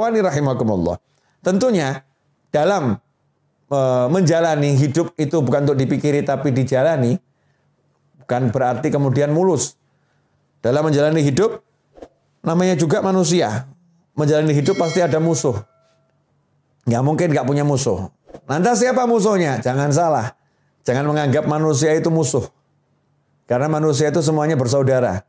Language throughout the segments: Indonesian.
Ikhwani rahimakumullah. Tentunya dalam menjalani hidup itu bukan untuk dipikiri tapi dijalani. Bukan berarti kemudian mulus. Dalam menjalani hidup, namanya juga manusia. Menjalani hidup pasti ada musuh. Nggak mungkin nggak punya musuh. Lantas siapa musuhnya? Jangan salah. Jangan menganggap manusia itu musuh. Karena manusia itu semuanya bersaudara.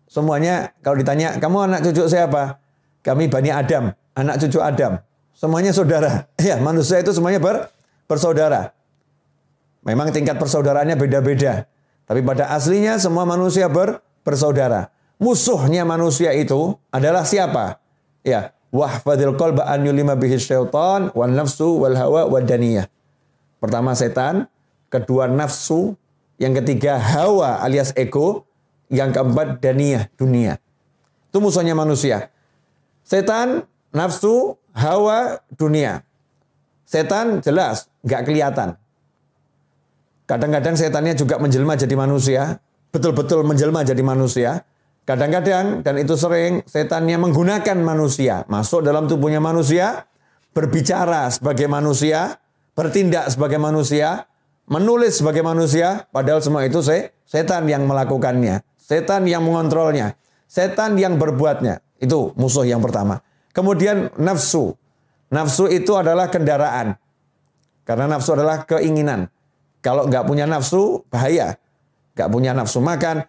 Semuanya kalau ditanya, kamu anak cucu siapa? Kami Bani Adam, anak cucu Adam. Semuanya saudara. Ya, manusia itu semuanya bersaudara. Memang tingkat persaudaraannya beda-beda. Tapi pada aslinya semua manusia bersaudara. Musuhnya manusia itu adalah siapa? Ya, wahfadil qalba an yulima bihi syaitan wan nafsu wal hawa wad daniyah. Pertama setan, kedua nafsu, yang ketiga hawa alias ego, yang keempat daniyah, dunia. Itu musuhnya manusia. Setan, nafsu, hawa, dunia. Setan jelas nggak kelihatan. Kadang-kadang setannya juga menjelma jadi manusia, betul-betul menjelma jadi manusia. Kadang-kadang, dan itu sering, setannya menggunakan manusia, masuk dalam tubuhnya manusia, berbicara sebagai manusia, bertindak sebagai manusia, menulis sebagai manusia, padahal semua itu setan yang melakukannya, setan yang mengontrolnya, setan yang berbuatnya. Itu musuh yang pertama. Kemudian nafsu. Nafsu itu adalah kendaraan. Karena nafsu adalah keinginan. Kalau nggak punya nafsu, bahaya. Nggak punya nafsu makan,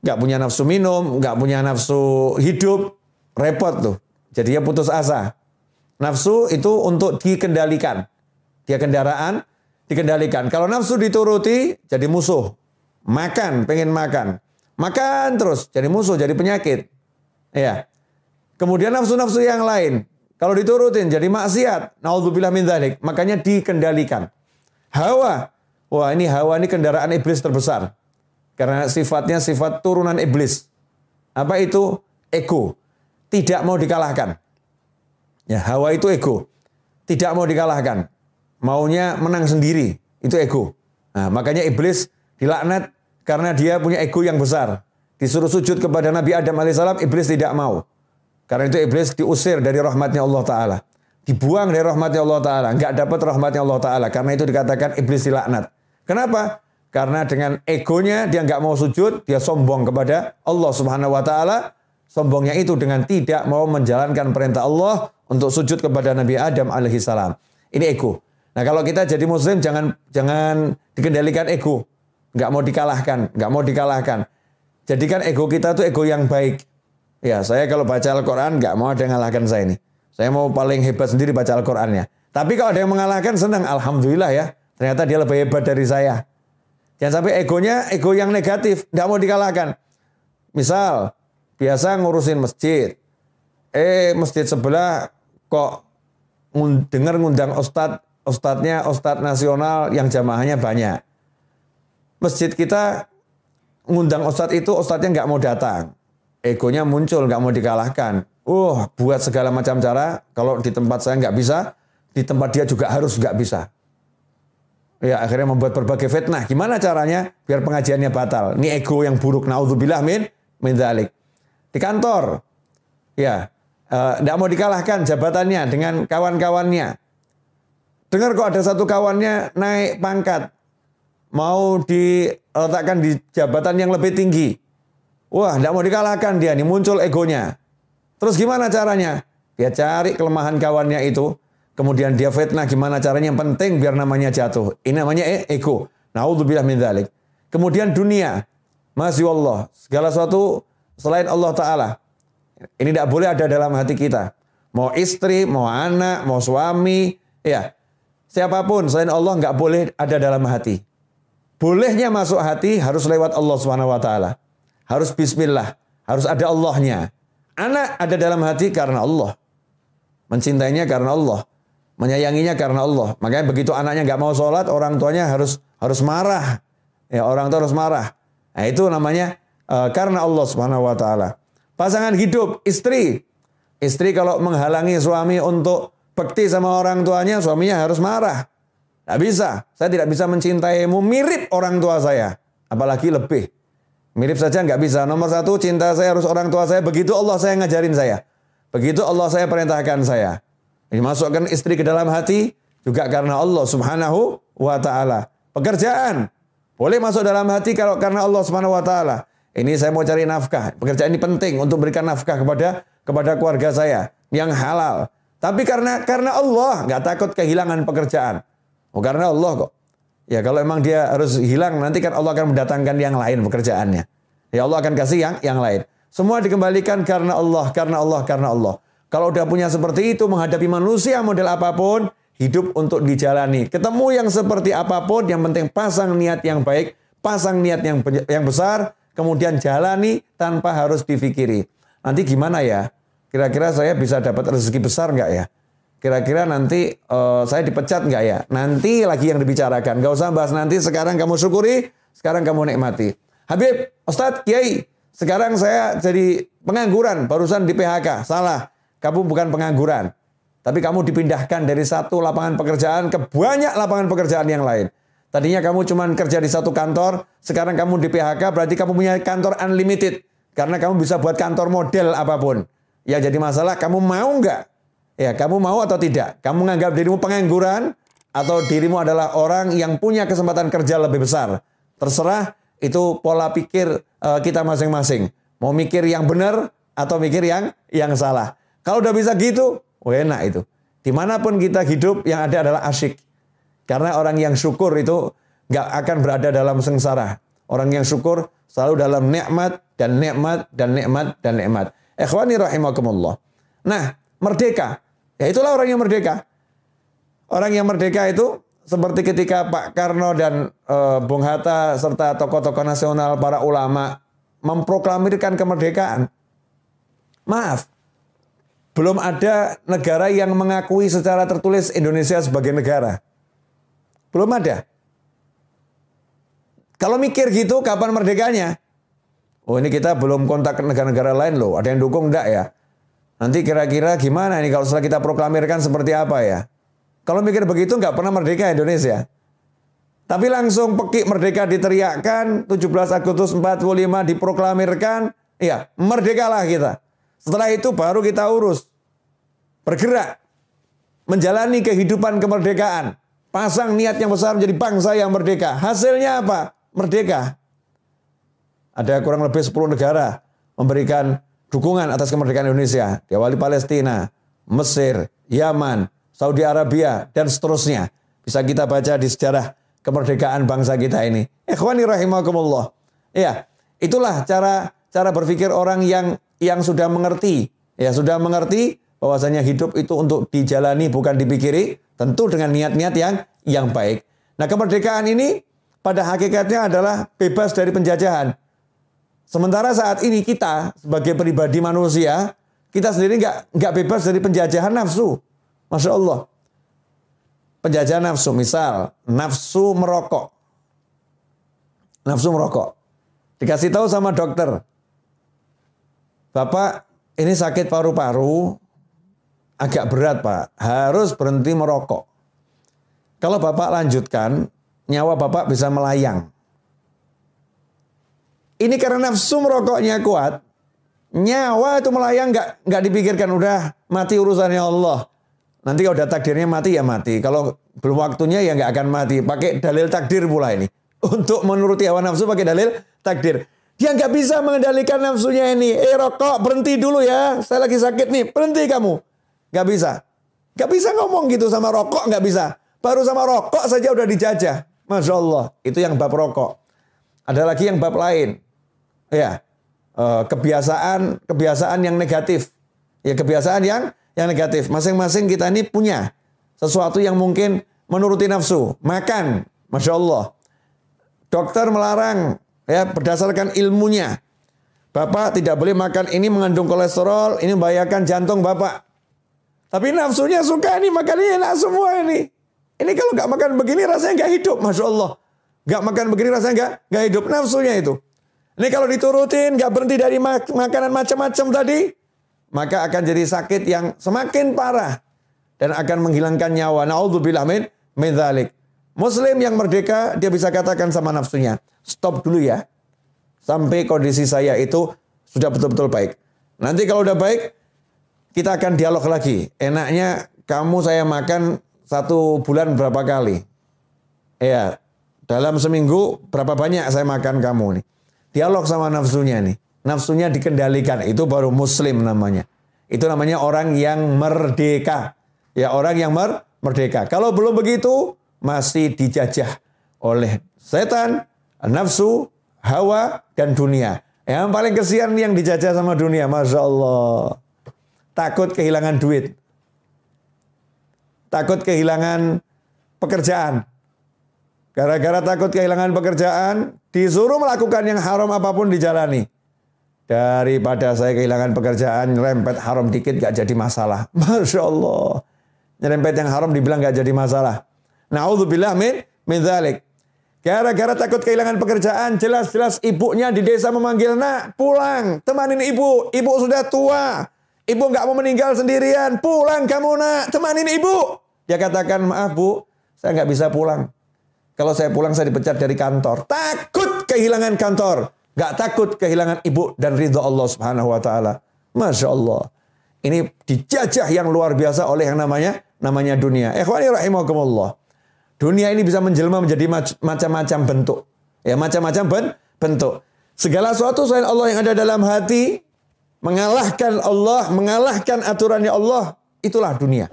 nggak punya nafsu minum, nggak punya nafsu hidup, repot tuh. Jadinya putus asa. Nafsu itu untuk dikendalikan. Dia kendaraan, dikendalikan. Kalau nafsu dituruti, jadi musuh. Makan, pengen makan. Makan terus, jadi musuh, jadi penyakit. Ya. Kemudian nafsu-nafsu yang lain. Kalau diturutin, jadi maksiat. Naudzubillah min dzalik. Makanya dikendalikan. Hawa. Wah, ini hawa ini kendaraan iblis terbesar. Karena sifatnya sifat turunan iblis. Apa itu? Ego. Tidak mau dikalahkan. Ya, hawa itu ego. Tidak mau dikalahkan. Maunya menang sendiri. Itu ego. Nah, makanya iblis dilaknat karena dia punya ego yang besar. Disuruh sujud kepada Nabi Adam alaihissalam, iblis tidak mau. Karena itu iblis diusir dari rahmatnya Allah Ta'ala. Dibuang dari rahmatnya Allah Ta'ala. Enggak dapat rahmatnya Allah Ta'ala. Karena itu dikatakan iblis dilaknat. Kenapa? Karena dengan egonya dia enggak mau sujud. Dia sombong kepada Allah Subhanahu Wa Ta'ala. Sombongnya itu dengan tidak mau menjalankan perintah Allah untuk sujud kepada Nabi Adam alaihissalam. Ini ego. Nah kalau kita jadi muslim jangan dikendalikan ego. Enggak mau dikalahkan. Enggak mau dikalahkan. Jadikan ego kita itu ego yang baik. Ya saya kalau baca Al-Quran enggak mau ada yang mengalahkan saya ini. Saya mau paling hebat sendiri baca Al-Qurannya. Tapi kalau ada yang mengalahkan senang. Alhamdulillah ya. Ternyata dia lebih hebat dari saya. Jangan sampai egonya ego yang negatif. Tidak mau dikalahkan. Misal. Biasa ngurusin masjid. Masjid sebelah kok dengar ngundang ustadznya ustadz nasional yang jamaahnya banyak. Masjid kita ngundang ustadz itu ustadznya nggak mau datang. Egonya muncul, nggak mau dikalahkan. Buat segala macam cara. Kalau di tempat saya nggak bisa, di tempat dia juga harus nggak bisa. Ya akhirnya membuat berbagai fitnah. Gimana caranya biar pengajiannya batal? Ini ego yang buruk. Naudzubillah min dzalik. Di kantor, ya nggak mau dikalahkan jabatannya dengan kawan-kawannya. Dengar kok ada satu kawannya naik pangkat, mau diletakkan di jabatan yang lebih tinggi. Wah, nggak mau dikalahkan dia, nih muncul egonya. Terus gimana caranya? Dia cari kelemahan kawannya itu, kemudian dia fitnah gimana caranya yang penting biar namanya jatuh. Ini namanya ego. Naudzubillah min dzalik. Kemudian dunia, masya Allah, segala sesuatu selain Allah Ta'ala. Ini tidak boleh ada dalam hati kita. Mau istri, mau anak, mau suami, ya siapapun selain Allah nggak boleh ada dalam hati. Bolehnya masuk hati harus lewat Allah Subhanahu Wa Ta'ala. Harus bismillah, harus ada Allahnya. Anak ada dalam hati karena Allah. Mencintainya karena Allah. Menyayanginya karena Allah. Makanya begitu anaknya nggak mau sholat, orang tuanya harus marah. Ya, orang tua harus marah. Nah, itu namanya karena Allah Subhanahu Wa Ta'ala. Pasangan hidup, istri. Istri kalau menghalangi suami untuk bakti sama orang tuanya, suaminya harus marah. Tidak bisa. Saya tidak bisa mencintaimu mirip orang tua saya. Apalagi lebih. Mirip saja nggak bisa. Nomor satu, cinta saya harus orang tua saya. Begitu Allah saya ngajarin saya. Begitu Allah saya perintahkan saya. Ini masukkan istri ke dalam hati juga karena Allah Subhanahu wa taala. Pekerjaan boleh masuk dalam hati kalau karena Allah Subhanahu wa taala. Ini saya mau cari nafkah. Pekerjaan ini penting untuk berikan nafkah kepada keluarga saya yang halal. Tapi karena Allah nggak takut kehilangan pekerjaan. Oh, karena Allah kok. Ya kalau emang dia harus hilang nanti kan Allah akan mendatangkan yang lain pekerjaannya. Ya Allah akan kasih yang lain. Semua dikembalikan karena Allah, karena Allah, karena Allah. Kalau udah punya seperti itu menghadapi manusia model apapun, hidup untuk dijalani. Ketemu yang seperti apapun, yang penting pasang niat yang baik, pasang niat yang besar, kemudian jalani tanpa harus difikiri. Nanti gimana ya? Kira-kira saya bisa dapat rezeki besar nggak ya? Kira-kira nanti saya dipecat nggak ya? Nanti lagi yang dibicarakan. Nggak usah bahas nanti, sekarang kamu syukuri, sekarang kamu nikmati. Habib, Ustadz, Kiai, sekarang saya jadi pengangguran, barusan di PHK. Salah, kamu bukan pengangguran. Tapi kamu dipindahkan dari satu lapangan pekerjaan ke banyak lapangan pekerjaan yang lain. Tadinya kamu cuma kerja di satu kantor, sekarang kamu di PHK, berarti kamu punya kantor unlimited. Karena kamu bisa buat kantor model apapun. Ya jadi masalah, kamu mau nggak? Ya, kamu mau atau tidak? Kamu menganggap dirimu pengangguran atau dirimu adalah orang yang punya kesempatan kerja lebih besar? Terserah, itu pola pikir kita masing-masing. Mau mikir yang benar atau mikir yang salah. Kalau udah bisa gitu, enak itu. Dimanapun kita hidup yang ada adalah asyik. Karena orang yang syukur itu nggak akan berada dalam sengsara. Orang yang syukur selalu dalam nikmat dan nikmat dan nikmat dan nikmat. Ikhwani rahimakumullah. Nah, merdeka. Ya itulah orang yang merdeka. Orang yang merdeka itu seperti ketika Pak Karno dan Bung Hatta serta tokoh-tokoh nasional, para ulama memproklamirkan kemerdekaan. Maaf, belum ada negara yang mengakui secara tertulis Indonesia sebagai negara. Belum ada. Kalau mikir gitu, kapan merdekanya? Oh ini kita belum kontak ke negara-negara lain loh. Ada yang dukung enggak ya? Nanti kira-kira gimana ini kalau setelah kita proklamirkan seperti apa ya? Kalau mikir begitu nggak pernah merdeka Indonesia. Tapi langsung pekik merdeka diteriakkan, 17 Agustus 45 diproklamirkan, ya merdekalah kita. Setelah itu baru kita urus. Bergerak. Menjalani kehidupan kemerdekaan. Pasang niat yang besar menjadi bangsa yang merdeka. Hasilnya apa? Merdeka. Ada kurang lebih 10 negara memberikan dukungan atas kemerdekaan Indonesia. Diawali Palestina, Mesir, Yaman, Saudi Arabia, dan seterusnya. Bisa kita baca di sejarah kemerdekaan bangsa kita ini. Ikhwani rahimakumullah. Ya, itulah cara berpikir orang yang sudah mengerti. Ya, sudah mengerti bahwasanya hidup itu untuk dijalani bukan dipikiri, tentu dengan niat-niat yang baik. Nah, kemerdekaan ini pada hakikatnya adalah bebas dari penjajahan. Sementara saat ini kita sebagai pribadi manusia, kita sendiri nggak bebas dari penjajahan nafsu. Masya Allah. Penjajahan nafsu, misal nafsu merokok. Nafsu merokok. Dikasih tahu sama dokter. Bapak, ini sakit paru-paru, agak berat Pak, harus berhenti merokok. Kalau Bapak lanjutkan, nyawa Bapak bisa melayang. Ini karena nafsu merokoknya kuat, nyawa itu melayang nggak dipikirkan, udah mati urusannya Allah. Nanti kalau udah takdirnya mati ya mati. Kalau belum waktunya ya nggak akan mati. Pakai dalil takdir pula ini. Untuk menuruti hawa nafsu pakai dalil takdir. Dia nggak bisa mengendalikan nafsunya ini. Rokok berhenti dulu ya. Saya lagi sakit nih. Berhenti kamu. Nggak bisa. Nggak bisa ngomong gitu sama rokok, nggak bisa. Baru sama rokok saja udah dijajah. Masya Allah. Itu yang bab rokok. Ada lagi yang bab lain. Ya, kebiasaan yang negatif. Ya, kebiasaan yang negatif. Masing-masing kita ini punya sesuatu yang mungkin menuruti nafsu. Makan, Masya Allah. Dokter melarang, ya berdasarkan ilmunya. Bapak tidak boleh makan ini mengandung kolesterol, ini membahayakan jantung Bapak. Tapi nafsunya suka ini, makan ini enak semua ini. Ini kalau nggak makan begini rasanya nggak hidup, Masya Allah. Nggak makan begini rasanya nggak hidup, nafsunya itu. Ini kalau diturutin, nggak berhenti dari makanan macam-macam tadi, maka akan jadi sakit yang semakin parah dan akan menghilangkan nyawa. Na'udzubillah min dzalik. Muslim yang merdeka, dia bisa katakan sama nafsunya, stop dulu ya, sampai kondisi saya itu sudah betul-betul baik. Nanti kalau udah baik, kita akan dialog lagi. Enaknya kamu saya makan 1 bulan berapa kali? Ya, dalam seminggu berapa banyak saya makan kamu nih. Dialog sama nafsunya nih. Nafsunya dikendalikan. Itu baru muslim namanya. Itu namanya orang yang merdeka. Ya, orang yang merdeka. Kalau belum begitu, masih dijajah oleh setan, nafsu, hawa, dan dunia. Yang paling kesian yang dijajah sama dunia. Masya Allah. Takut kehilangan duit. Takut kehilangan pekerjaan. Gara-gara takut kehilangan pekerjaan, disuruh melakukan yang haram apapun dijalani. Daripada saya kehilangan pekerjaan, nyerempet haram dikit gak jadi masalah. Masya Allah. Nyerempet yang haram dibilang gak jadi masalah. Na'udzubillah min dzalik. Gara-gara takut kehilangan pekerjaan, jelas-jelas ibunya di desa memanggil, nak pulang, temanin ibu. Ibu sudah tua. Ibu gak mau meninggal sendirian. Pulang kamu nak, temanin ibu. Dia katakan, maaf bu, saya gak bisa pulang. Kalau saya pulang saya dipecat dari kantor. Takut kehilangan kantor. Gak takut kehilangan ibu dan ridho Allah subhanahu wa ta'ala. Masya Allah. Ini dijajah yang luar biasa oleh yang namanya dunia. Ikhwani rahimakumullah. Dunia ini bisa menjelma menjadi macam-macam bentuk. Ya, macam-macam bentuk. Segala sesuatu selain Allah yang ada dalam hati, mengalahkan Allah, mengalahkan aturannya Allah, itulah dunia.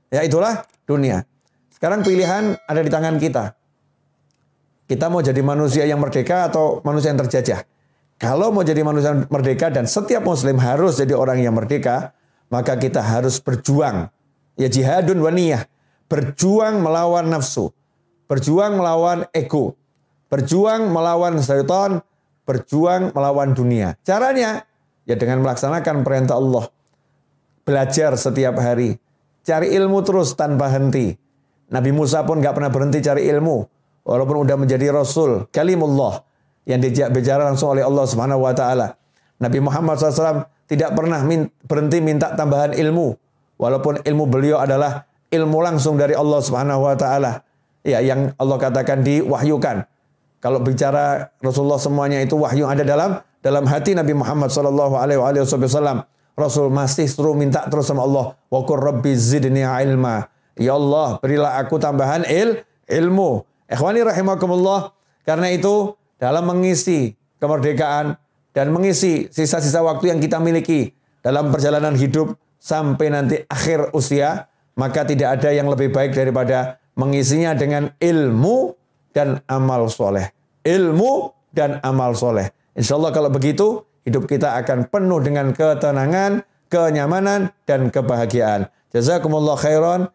Ya, itulah dunia. Sekarang pilihan ada di tangan kita. Kita mau jadi manusia yang merdeka atau manusia yang terjajah. Kalau mau jadi manusia yang merdeka dan setiap muslim harus jadi orang yang merdeka, maka kita harus berjuang. Ya, jihadun wa niyah. Berjuang melawan nafsu. Berjuang melawan ego. Berjuang melawan syaitan. Berjuang melawan dunia. Caranya, ya dengan melaksanakan perintah Allah. Belajar setiap hari. Cari ilmu terus tanpa henti. Nabi Musa pun gak pernah berhenti cari ilmu. Walaupun udah menjadi Rasul, kalimullah, yang diajak bicara langsung oleh Allah Subhanahu wa ta'ala. Nabi Muhammad SAW tidak pernah berhenti minta tambahan ilmu. Walaupun ilmu beliau adalah ilmu langsung dari Allah Subhanahu wa ta'ala. Ya, yang Allah katakan diwahyukan. Kalau bicara Rasulullah semuanya itu wahyu ada dalam hati Nabi Muhammad SAW. Rasul masih suruh minta terus sama Allah. Wa qur rabbi zidni ilma. Ya Allah, berilah aku tambahan ilmu. Ikhwani rahimakumullah. Karena itu dalam mengisi kemerdekaan dan mengisi sisa-sisa waktu yang kita miliki dalam perjalanan hidup sampai nanti akhir usia, maka tidak ada yang lebih baik daripada mengisinya dengan ilmu dan amal soleh. Ilmu dan amal soleh. Insya Allah kalau begitu, hidup kita akan penuh dengan ketenangan, kenyamanan, dan kebahagiaan. Jazakumullah khairan.